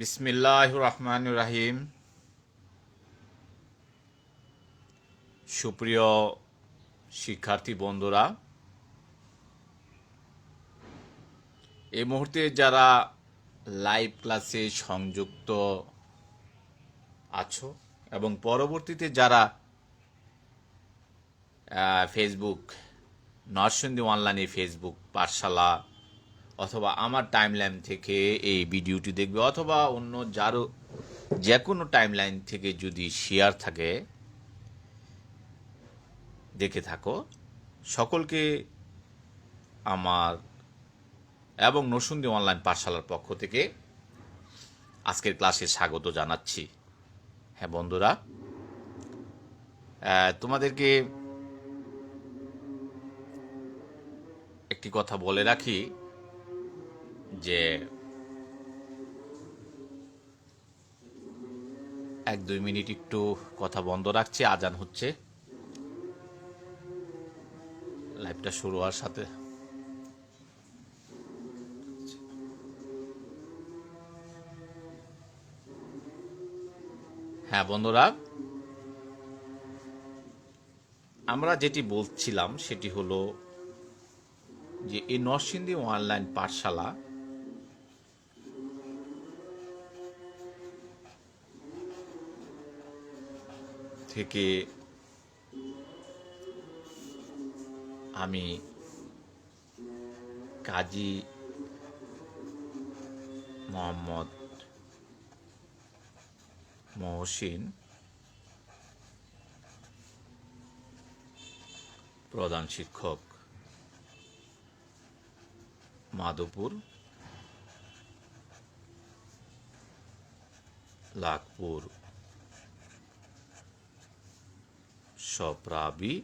বিসমিল্লাহির রহমানির রহিম। সুপ্রিয় শিক্ষার্থী বন্ধুরা, এই মুহূর্তে যারা লাইভ ক্লাসে সংযুক্ত আছো এবং পরবর্তীতে যারা ফেসবুক নরসিংদী অনলাইনে ফেসবুক পাঠশালা অথবা আমার টাইমলাইন থেকে এই ভিডিওটি দেখবে অথবা অন্য যারও যে কোনো টাইমলাইন থেকে যদি শেয়ার থাকে দেখে থাকো, সকলকে আমার এবং নরসিংদী অনলাইন পাঠশালার পক্ষ থেকে আজকের ক্লাসে স্বাগত জানাচ্ছি। হ্যাঁ বন্ধুরা, তোমাদেরকে একটি কথা বলে রাখি যে 1-2 মিনিট একটু কথা বন্ধ রাখছি, আজান হচ্ছে। লাইভটা শুরু হওয়ার সাথে হ্যাঁ বন্ধুরা, আমরা যেটি বলছিলাম সেটি হলো যে এই নরসিংদী অনলাইন পাঠশালা থেকে আমি কাজী মোহাম্মদ মহসিন, প্রধান শিক্ষক, মাধবপুর, লাখপুর, সপ্রাবি,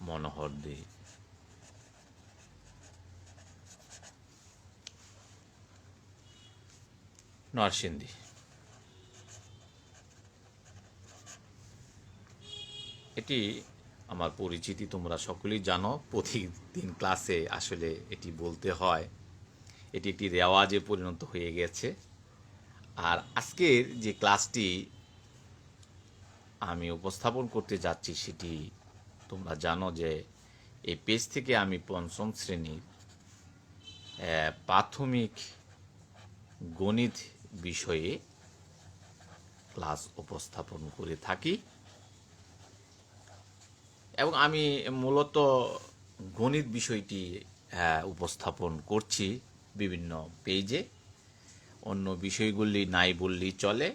মনোহরদী, নরসিংদী। এটি আমার পরিচিতি, তোমরা সকলেই জানো। প্রতিদিন ক্লাসে আসলে এটি বলতে হয়, এটি একটি রেওয়াজে পরিণত হয়ে গেছে। আর আজকের যে ক্লাসটি আমি উপস্থাপন করতে যাচ্ছি সেটি তোমরা জানো যে এই পেজ থেকে আমি পঞ্চম শ্রেণীর প্রাথমিক গণিত বিষয়ে ক্লাস উপস্থাপন করে থাকি এবং আমি মূলত গণিত বিষয়টি উপস্থাপন করছি বিভিন্ন পেজে। অন্য বিষয়গুলি নাই বললেই চলে।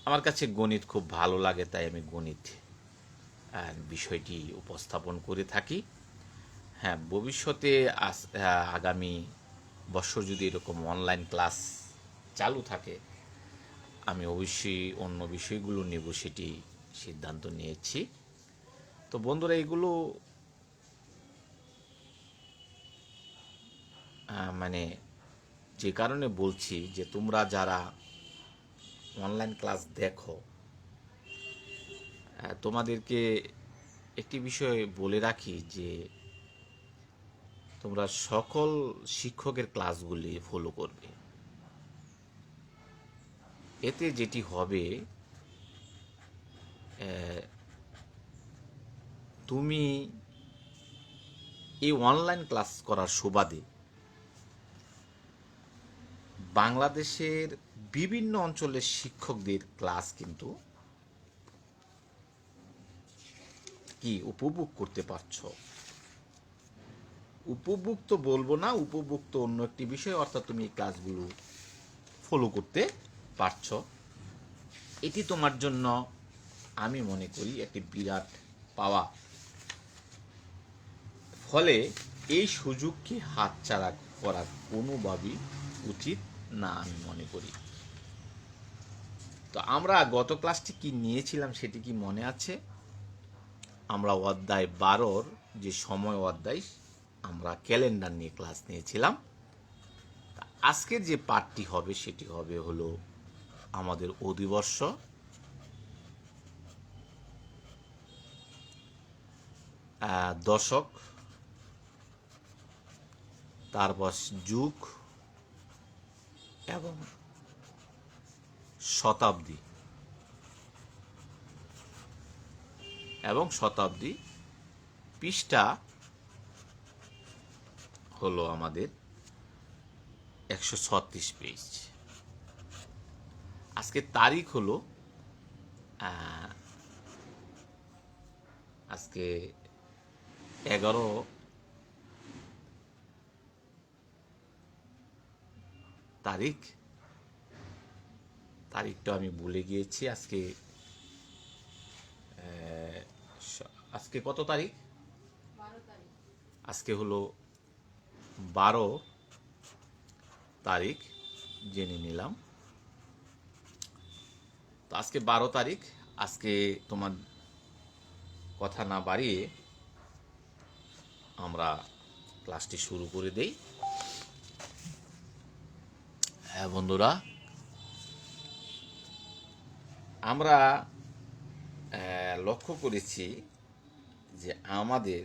আমার কাছে গণিত খুব ভালো লাগে, তাই আমি গণিত বিষয়টি উপস্থাপন করে থাকি। হ্যাঁ, ভবিষ্যতে আগামী বছর যদি এরকম অনলাইন ক্লাস চালু থাকে, আমি অবশ্যই অন্য বিষয়গুলো নেব, সেটি সিদ্ধান্ত নিয়েছি। তো বন্ধুরা, এগুলো মানে যে কারণে বলছি যে তোমরা যারা অনলাইন ক্লাস দেখো, তোমাদেরকে একটি বিষয় বলে রাখি যে তোমরা সকল শিক্ষকের ক্লাসগুলি ফলো করবে। এতে যেটি হবে, তুমি এই অনলাইন ক্লাস করার সুবাদে বাংলাদেশের বিভিন্ন অঞ্চলের শিক্ষকদের ক্লাস কিন্তু কি উপভোগ করতে পারছো। উপভোগ তো বলবো না, উপভোগ তো অন্য একটি বিষয়, অর্থাৎ তুমি এই ক্লাসগুলো ফলো করতে পারছো। এটি তোমার জন্য আমি মনে করি একটি বিরাট পাওয়া। ফলে এই সুযোগকে হাতছাড়া করা কোনোভাবেই উচিত না আমি মনে করি। তো আমরা গত ক্লাসটি কি নিয়েছিলাম সেটি কি মনে আছে? আমরা অধ্যায় 12 যে সময় অধ্যায়, আমরা ক্যালেন্ডার নিয়ে ক্লাস নিয়েছিলাম। আজকের যে পাঠটি হবে সেটি হবে হলো আমাদের অধিবর্ষ, দশক, তারপর যুগ এবং শতাব্দী পৃষ্ঠা হলো আমাদের 136 পেজ। আজকে তারিখ হলো আজকে 11 তারিখ, তারিখটা আমি ভুলে গিয়েছি। আজকে কত তারিখ? আজকে হলো 12 তারিখ, জেনে নিলাম। তো আজকে 12 তারিখ। আজকে তোমার কথা না বাড়িয়ে আমরা ক্লাসটি শুরু করে দেই। হ্যাঁ বন্ধুরা, আমরা লক্ষ্য করেছি যে আমাদের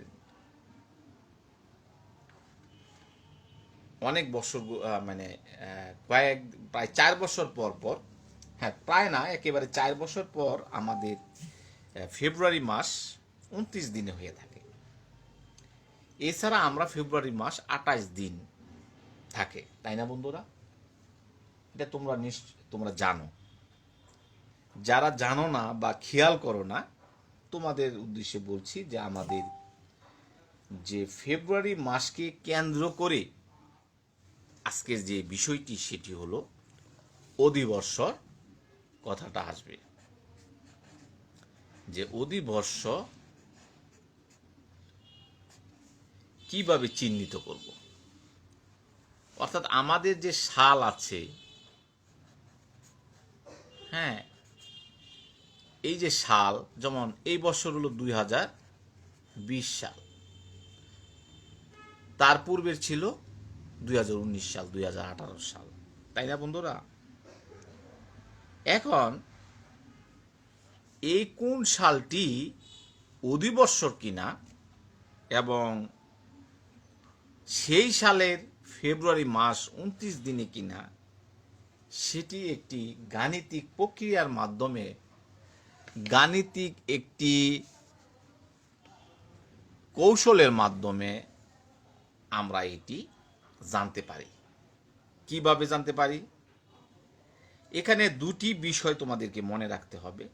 অনেক বছর মানে প্রায় 4 বছর পর পর, হ্যাঁ প্রায় না, একেবারে 4 বছর পর আমাদের ফেব্রুয়ারি মাস 29 দিনে হয়ে থাকে। এছাড়া আমরা ফেব্রুয়ারি মাস 28 দিন থাকে, তাই না বন্ধুরা? এটা তোমরা জানো। যারা জানো না বা খেয়াল করো না, তোমাদের উদ্দেশ্যে বলছি যে আমাদের যে ফেব্রুয়ারি মাসকে কেন্দ্র করে আজকের যে বিষয়টি সেটি হলো অধিবর্ষর কথাটা আসবে। যে অধিবর্ষ কিভাবে চিহ্নিত করব, অর্থাৎ আমাদের যে সাল আছে, হ্যাঁ এই যে সাল, যেমন এই বছর হলো 2020 সাল, তার পূর্বের ছিল 2019 সাল, 2018 সাল, তাই না বন্ধুরা? এখন এই কোন সালটি অধিবর্ষর কিনা এবং সেই সালের ফেব্রুয়ারি মাস 29 দিনে কিনা, সেটি একটি গাণিতিক প্রক্রিয়ার মাধ্যমে, গাণিতিক একটি কৌশলের মাধ্যমে আমরা এটি জানতে পারি। কিভাবে জানতে পারি? এখানে দুটি বিষয় তোমাদেরকে মনে রাখতে হবে।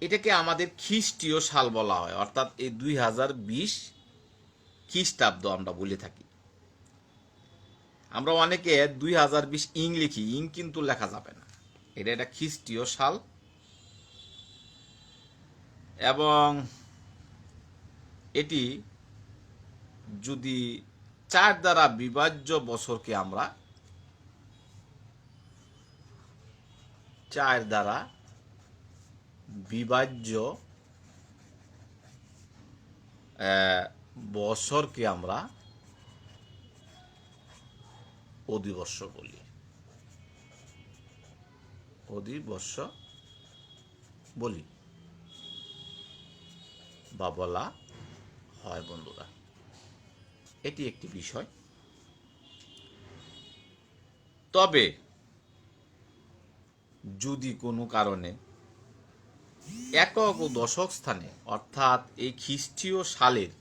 এটাকে আমাদের খ্রিস্টীয় সাল বলা হয়, অর্থাৎ এই 2020 খ্রিস্টাব্দ আমরা বলে থাকি। আমরা অনেকে 2020 ইং লিখি, ইং কিন্তু লেখা যাবে না, এটা খ্রিস্টীয় সাল। এবং এটি যদি 4 দ্বারা বিভাজ্য বছরকে আমরা 4 দ্বারা বিভাজ্য বছরকে আমরা অধিবর্ষ বলি, অধিবর্ষ বলি বা বলা হয় বন্ধুরা। এটি একটি বিষয়। তবে যদি কোনো কারণে একক ও দশক স্থানে, অর্থাৎ এই খ্রিস্টীয় সালের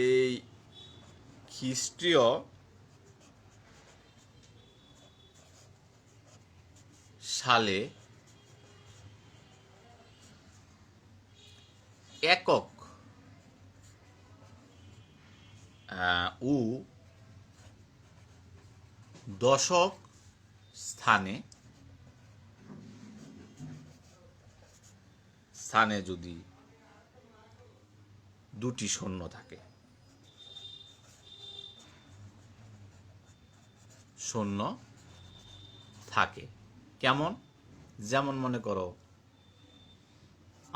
এই খ্রিস্টীয় সালে একক ও দশক স্থানে যদি দুটি শূন্য থাকে, কেমন? যেমন মনে করো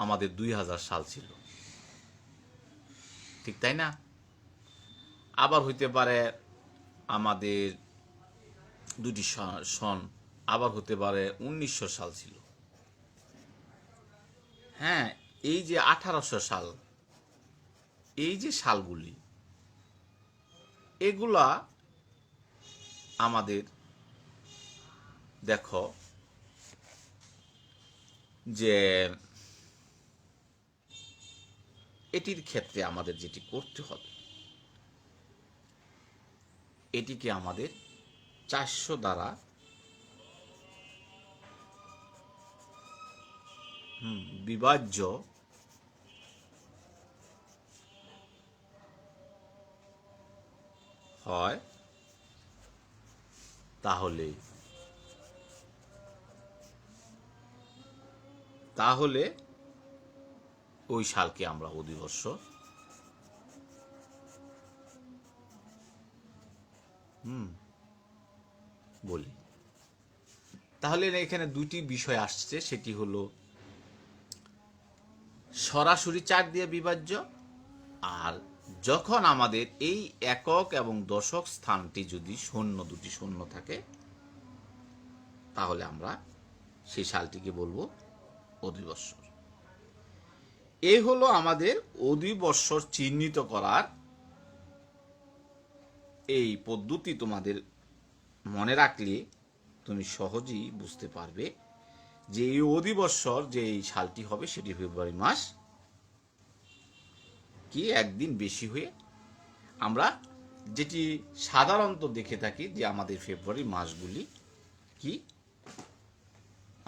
আমাদের 2000 সাল ছিল, ঠিক তাই না? আবার হইতে পারে আমাদের দুটি সন, আবার হতে পারে 1900 সাল ছিল। হ্যাঁ, এই যে 1800 সাল, এই যে সালগুলি, এগুলা আমাদের দেখো যে এটির ক্ষেত্রে আমাদের যেটি করতে হবে, এটিকে আমাদের 400 দ্বারা বিভাজ্য হয়, তাহলে ওই সালকে আমরা অধিবর্ষ বলি। তাহলে এখানে দুটি বিষয় আসছে, সেটি হলো সরাসরি 4 দিয়ে বিভাজ্য, আর যখন আমাদের এই একক এবং দশক স্থানটি যদি দুটি শূন্য থাকে, তাহলে আমরা সেই সালটিকে বলবো অধিবর্ষর। এই হলো আমাদের অধিবর্ষর চিহ্নিত করার এই পদ্ধতি। তোমাদের মনে রাখলে তুমি সহজেই বুঝতে পারবে যে এই অধিবর্ষর যে এই সালটি হবে সেটি ফেব্রুয়ারি মাস কি একদিন বেশি হয়ে, আমরা যেটি সাধারণত দেখে থাকি যে আমাদের ফেব্রুয়ারি মাসগুলি কি,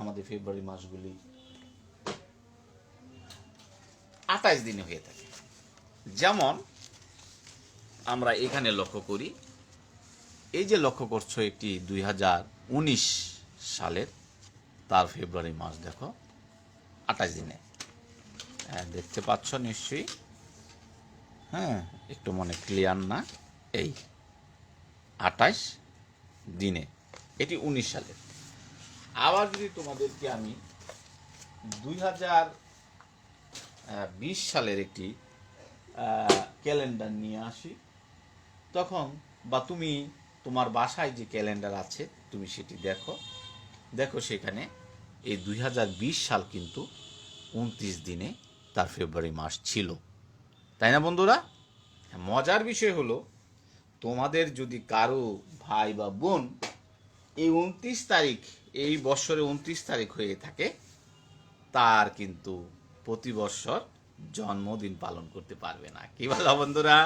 আমাদের ফেব্রুয়ারি মাসগুলি 28 দিনে হয়ে থাকে। যেমন আমরা এখানে লক্ষ্য করি, এই যে লক্ষ্য করছো একটি 2019 সালের, তার ফেব্রুয়ারি মাস দেখো 28 দিনে, দেখতে পাচ্ছ নিশ্চয়ই। হ্যাঁ, একটু মনে ক্লিয়ার না, এই 28 দিনে, এটি 19 সালের। আবার যদি তোমাদেরকে আমি 2020 সালের একটি ক্যালেন্ডার নিয়ে আসি, তখন বা তুমি তোমার বাসায় যে ক্যালেন্ডার আছে তুমি সেটি দেখো সেখানে এই 2020 সাল কিন্তু 29 দিনে তার ফেব্রুয়ারি মাস ছিল, তাই না বন্ধুরা? মজার বিষয় হলো, তোমাদের যদি কারো ভাই বা বোন এই 29 তারিখ, এই বছরে 29 তারিখ হয়ে থাকে, তার কিন্তু প্রতি বছর জন্মদিন পালন করতে পারবে না। কি বলো বন্ধুরা?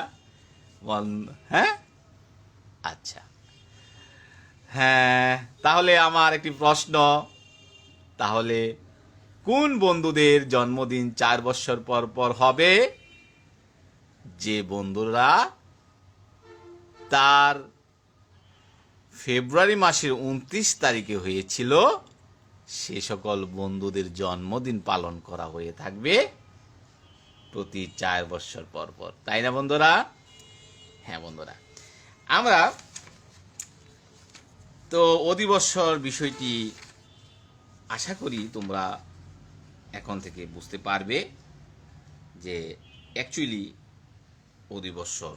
হ্যাঁ, আচ্ছা, হ্যাঁ। তাহলে আমার একটি প্রশ্ন, তাহলে কোন বন্ধুদের জন্মদিন 4 বছর পর পর হবে? যে বন্ধুরা তার ফেব্রুয়ারি মাসের 29 তারিখে হয়েছিল, সে সকল বন্ধুদের জন্মদিন পালন করা হয়ে থাকবে প্রতি 4 বছর পর পর, তাই না বন্ধুরা? হ্যাঁ বন্ধুরা, আমরা তো অধিবর্ষর বিষয়টি আশা করি তোমরা এখন থেকে বুঝতে পারবে যে অ্যাকচুয়ালি অধিবর্ষর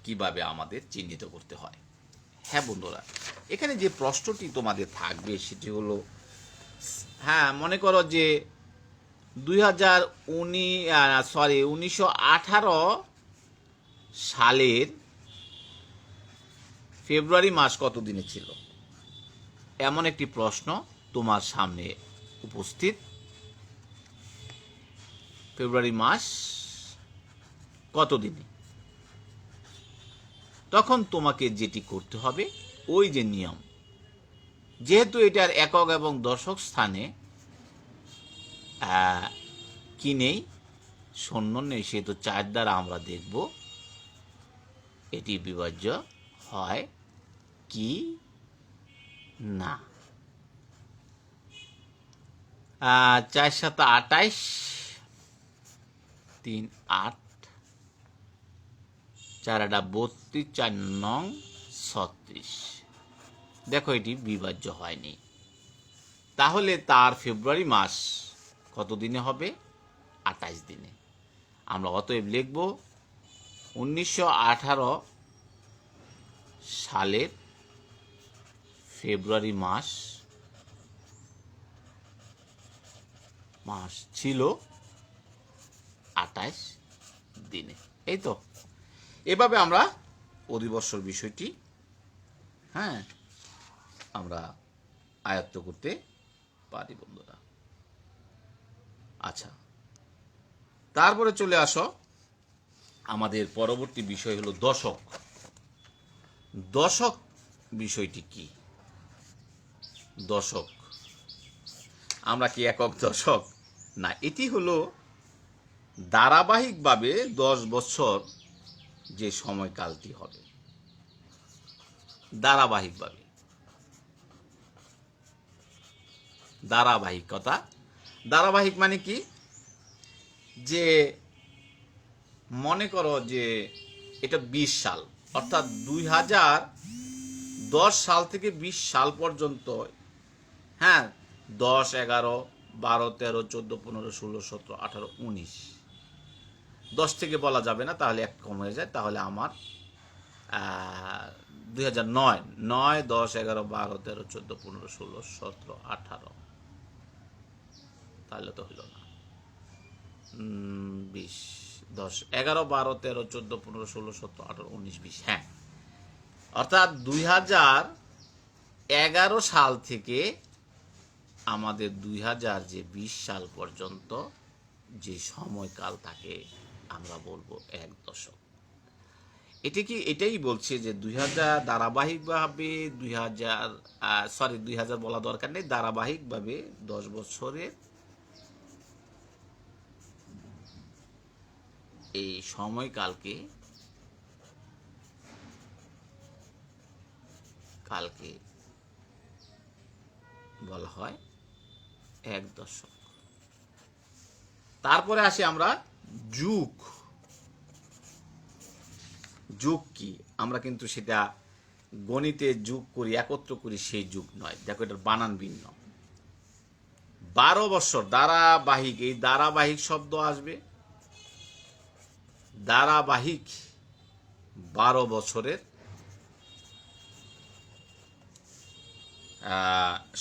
কিভাবে আমাদের চিহ্নিত করতে হয়। হ্যাঁ বন্ধুরা, এখানে যে প্রশ্নটি তোমাদের থাকবে সেটি হলো, হ্যাঁ মনে করো যে 1918 সালের ফেব্রুয়ারি মাস কত দিনে ছিল, এমন একটি প্রশ্ন তোমার সামনে উপস্থিত। ফেব্রুয়ারি মাস কত দিনে, তখন তোমাকে যেটি করতে হবে, ওই যে নিয়ম, যেহেতু এটার একক এবং দশক স্থানে কি নেই, শূন্য নেই, সেহেতু 4 দ্বারা আমরা দেখব এটি বিভাজ্য হয় কি না। 4 7 28, 3 8, 4 8 32, 4 9 36। দেখো এটি বিভাজ্য হয়নি, তাহলে তার ফেব্রুয়ারি মাস কত দিনে হবে? 28 দিনে। আমরা অতএব লিখব 1918 সালের ফেব্রুয়ারি মাস ছিল 28 দিনে। এই তো এভাবে আমরা অধিবর্ষর বিষয়টি আমরা আয়ত্ত করতে পারি বন্ধুরা। আচ্ছা, তারপরে চলে আসো, আমাদের পরবর্তী বিষয় হলো দশক। দশক বিষয়টি কি? দশক আমরা কি একক দশক? না, এটি হলো ধারাবাহিকভাবে 10 বছর যে সময়কালটি হবে, ধারাবাহিকভাবে, ধারাবাহিকতা। ধারাবাহিক মানে কি? যে মনে করো যে এটা 20 সাল, অর্থাৎ 2010 সাল থেকে 20 সাল পর্যন্ত, 10, 11, 12, 13, 14, 15, 16, 17, 18, 19, 10 থেকে বলা যাবে না, তাহলে এক কম হয়ে যায়। তাহলে আমার 2009, 9, 10, 11, 12, 13, 14, 15, 16, 17, 18, তাহলে তো হইল না, 20, 10, 11, 12, 13, 14, 15, 16, 17, 18, 19, 20, অর্থাৎ 2011 সাল থেকে আমাদের 2020 সাল পর্যন্ত যে সময়কাল থাকে আমরা বলবো এক দশক। এটাই বলছে যে 2000 ধারাবাহিকভাবে 2000 বলা দরকার নেই, ধারাবাহিকভাবে 10 বছরের এই সময়কালকে বলা হয় এক দশক। তারপরে আসি আমরা যুগ। যুগ কি? আমরা কিন্তু সেটা গণিতে যুগ করি, একত্র করি, সেই যুগ নয়। দেখো, এটার বানান ভিন্ন। 12 বছর ধারাবাহিক, এই ধারাবাহিক শব্দ আসবে, ধারাবাহিক 12 বছরের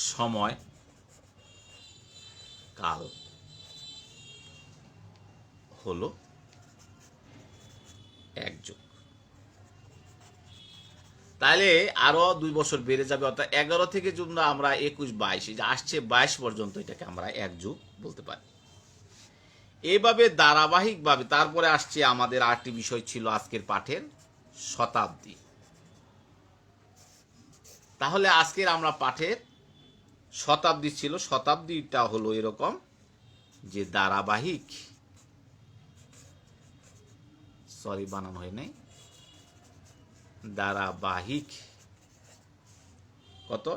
সময় কাল হলো এক যুগ। তাহলে আরো 2 বছর বেড়ে যাবে, অর্থাৎ 11 থেকে যদি আমরা 21, 22 যে আসছে 22 পর্যন্ত, এটাকে আমরা এক যুগ বলতে পারি। এইভাবে ধারাবাহিকভাবে। তারপরে আসছে আমাদের আরেকটি বিষয় ছিল আজকের পাঠের, শতাব্দী। তাহলে আজকের আমরা পাঠের শতাব্দী ছিল, শতাব্দীটা হলো এরকম যে ধারাবাহিক, বানানো হয় নাই, ধারাবাহিক কত?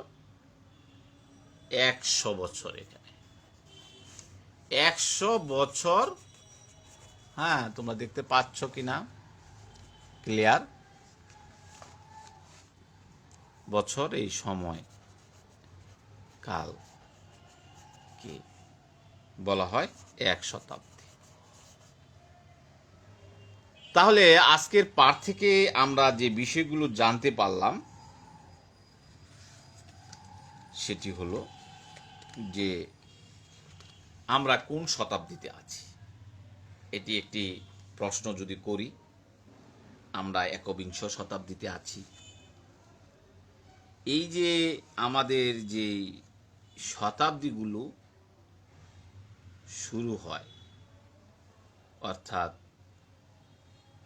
100 বছর। এখানে 100 বছর, তোমরা দেখতে পাচ্ছ কিনা ক্লিয়ার? বছর, এই সময় কাল কে বলা হয় এক শতাব্দী। তাহলে আজকের পাঠ থেকে আমরা যে বিষয়গুলো জানতে পারলাম সেটি হলো যে আমরা কোন শতাব্দীতে আছি। এটি একটি প্রশ্ন যদি করি, আমরা একবিংশ শতাব্দীতে আছি। এই যে আমাদের যে শতাব্দীগুলো শুরু হয়, অর্থাৎ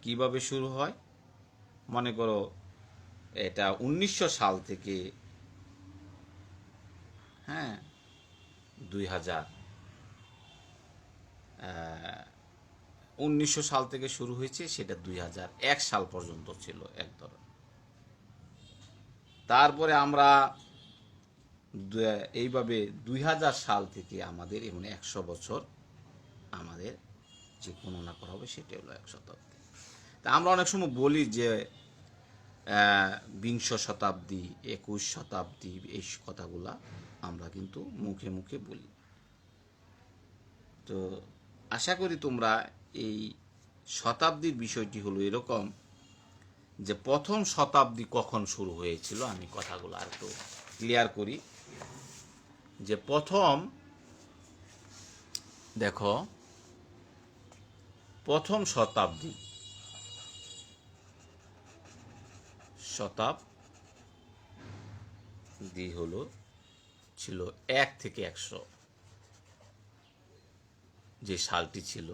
কিভাবে শুরু হয়? মনে করো এটা 1900 সাল থেকে 2000, 1900 সাল থেকে শুরু হয়েছে, সেটা 2001 সাল পর্যন্ত ছিল এক ধরনের। তারপরে আমরা এইভাবে 2000 সাল থেকে আমাদের এমন 100 বছর আমাদের যে গণনা করা হবে সেটা হলো এক শতাব্দী। তা আমরা অনেক সময় বলি যে বিংশ শতাব্দী, 21 শতাব্দী, এই কথাগুলা আমরা কিন্তু মুখে মুখে বলি। তো আশা করি তোমরা এই শতাব্দীর বিষয়টি হলো এরকম যে প্রথম শতাব্দী কখন শুরু হয়েছিল, আমি কথাগুলো আর একটু ক্লিয়ার করি। যে প্রথম, দেখো, প্রথম শতাব্দী হলো ছিল 1 থেকে 100, যে সালটি ছিল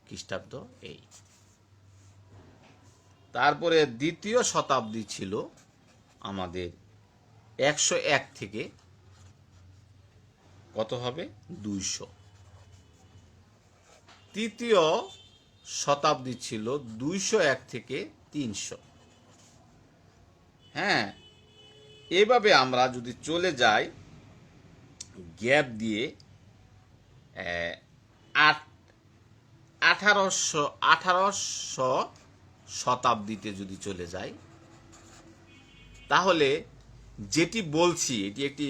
খ্রিস্টাব্দ এই। তারপরে দ্বিতীয় শতাব্দী ছিল আমাদের 101 থেকে কত হবে 200। তৃতীয় শতাব্দী ছিল 201 থেকে 300। হ্যাঁ, এভাবে আমরা যদি চলে যাই গ্যাপ দিয়ে 1800 শতাব্দীতে যদি চলে যাই, তাহলে যেটি বলছি এটি একটি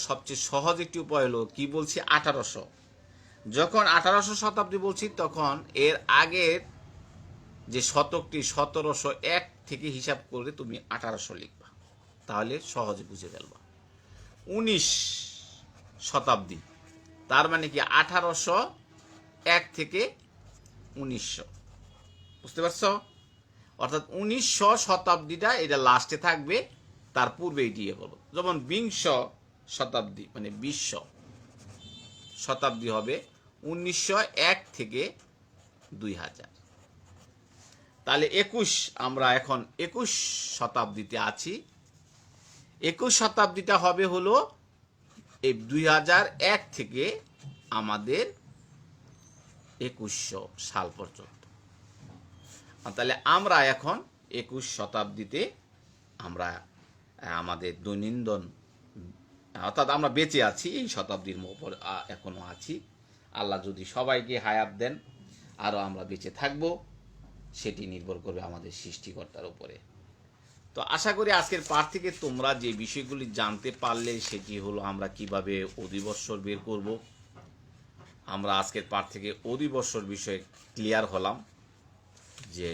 সবচেয়ে সহজ একটি উপায় হলো কি বলছি 1800। যখন 1800 শতাব্দী বলছি তখন এর আগের যে শতকটি 1701 থেকে হিসাব করে তুমি 1800 লিখবা, তাহলে সহজে বুঝে ফেলবা। 19 শতাব্দী তার মানে কি 1801 থেকে 1900, বুঝতে পারছো? অর্থাৎ 1900 শতাব্দীটা এটা লাস্টে থাকবে, তার পূর্বে এটি করবো। যেমন বিংশ শতাব্দী মানে 20 শতাব্দী হবে 1901 থেকে 2000। তাহলে 21 আমরা এখন 21 শতাব্দীতে আছি। 21 শতাব্দীটা হবে হলো এই 2001 থেকে আমাদের 2100 সাল পর্যন্ত। তাহলে আমরা এখন 21 শতাব্দীতে আমরা আমাদের দৈনন্দিন অর্থাৎ আমরা বেঁচে আছি, এই শতাব্দীর উপর এখনো আছি। আল্লাহ যদি সবাইকে হায়াত দেন আরও আমরা বেঁচে থাকবো, সেটি নির্ভর করবে আমাদের সৃষ্টিকর্তার উপরে। তো আশা করি আজকের পাঠ থেকে তোমরা যে বিষয়গুলি জানতে পারলে, সেটি হলো আমরা কিভাবে অধিবৎসর বের করব। আমরা আজকের পাঠ থেকে অধিবৎসর বিষয়ে ক্লিয়ার হলাম যে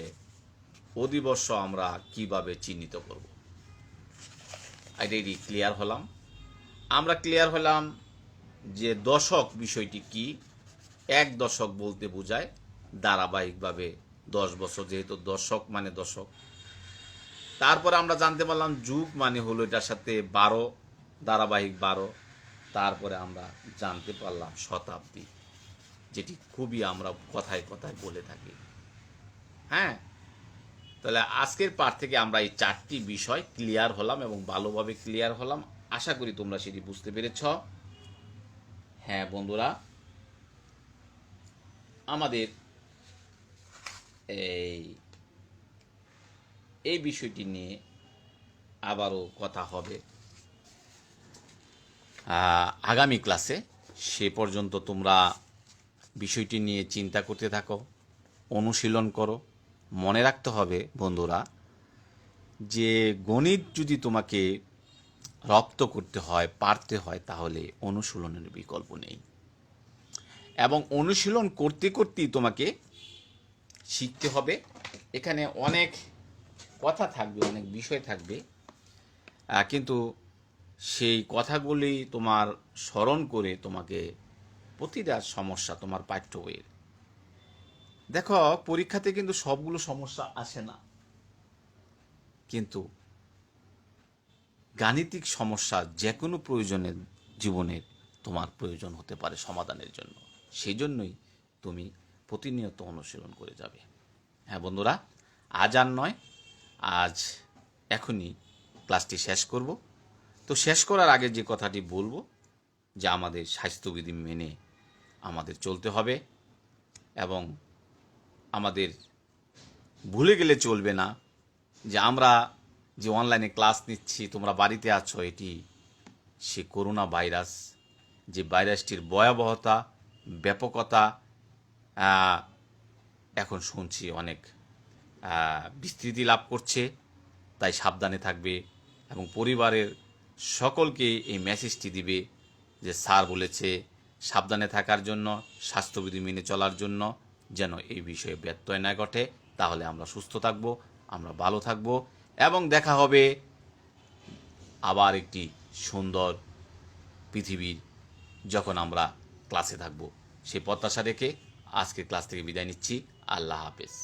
অধিবর্ষ আমরা কিভাবে চিহ্নিত করব, এটাই ক্লিয়ার হলাম। আমরা ক্লিয়ার হলাম যে দশক বিষয়টি কি। এক দশক বলতে বোঝায় ধারাবাহিকভাবে 10 বছর, যেহেতু দশক মানে দশক। তারপরে আমরা জানতে পারলাম যুগ মানে হলো এটার সাথে 12, ধারাবাহিক 12। তারপরে আমরা জানতে পারলাম শতাব্দী, যেটি খুবই আমরা কথায় কথায় বলে থাকি। হ্যাঁ, তাহলে আজকের পাঠ থেকে আমরা এই 4টি বিষয় ক্লিয়ার হলাম এবং ভালোভাবে ক্লিয়ার হলাম। আশা করি তোমরা সেটি বুঝতে পেরেছ। হ্যাঁ বন্ধুরা, আমাদের এই বিষয়টি নিয়ে আবারও কথা হবে আগামী ক্লাসে। সে পর্যন্ত তোমরা বিষয়টি নিয়ে চিন্তা করতে থাকো, অনুশীলন করো। মনে রাখতে হবে বন্ধুরা, যে গণিত যদি তোমাকে রপ্ত করতে হয়, পারতে হয়, তাহলে অনুশীলনের বিকল্প নেই। এবং অনুশীলন করতে করতেই তোমাকে শিখতে হবে। এখানে অনেক কথা থাকবে, অনেক বিষয় থাকবে, কিন্তু সেই কথাগুলি তোমার স্মরণ করে তোমাকে প্রতিটা সমস্যা তোমার পাঠ্য বইয়ের, দেখো পরীক্ষাতে কিন্তু সবগুলো সমস্যা আসে না, কিন্তু গাণিতিক সমস্যা যে কোনো প্রয়োজনের জীবনের তোমার প্রয়োজন হতে পারে সমাধানের জন্য। সেই জন্যই তুমি প্রতিনিয়ত অনুশীলন করে যাবে। হ্যাঁ বন্ধুরা, আজ আর নয়, আজ এখনই ক্লাসটি শেষ করব। তো শেষ করার আগে যে কথাটি বলবো, যে আমাদের স্বাস্থ্যবিধি মেনে আমাদের চলতে হবে এবং আমাদের ভুলে গেলে চলবে না যে আমরা যে অনলাইনে ক্লাস নিচ্ছি, তোমরা বাড়িতে আছো, এটি সে করোনা ভাইরাস, যে ভাইরাসটির ভয়াবহতা, ব্যাপকতা এখন শুনছি অনেক বিস্তৃতি লাভ করছে। তাই সাবধানে থাকবে এবং পরিবারের সকলকে এই মেসেজটি দিবে যে স্যার বলেছে সাবধানে থাকার জন্য, স্বাস্থ্যবিধি মেনে চলার জন্য, যেন এই বিষয়ে ব্যত্যয় না ঘটে। তাহলে আমরা সুস্থ থাকব, আমরা ভালো থাকব এবং দেখা হবে আবার একটি সুন্দর পৃথিবীর, যখন আমরা ক্লাসে থাকব। সেই প্রত্যাশা রেখে আজকের ক্লাস থেকে বিদায় নিচ্ছি। আল্লাহ হাফেজ।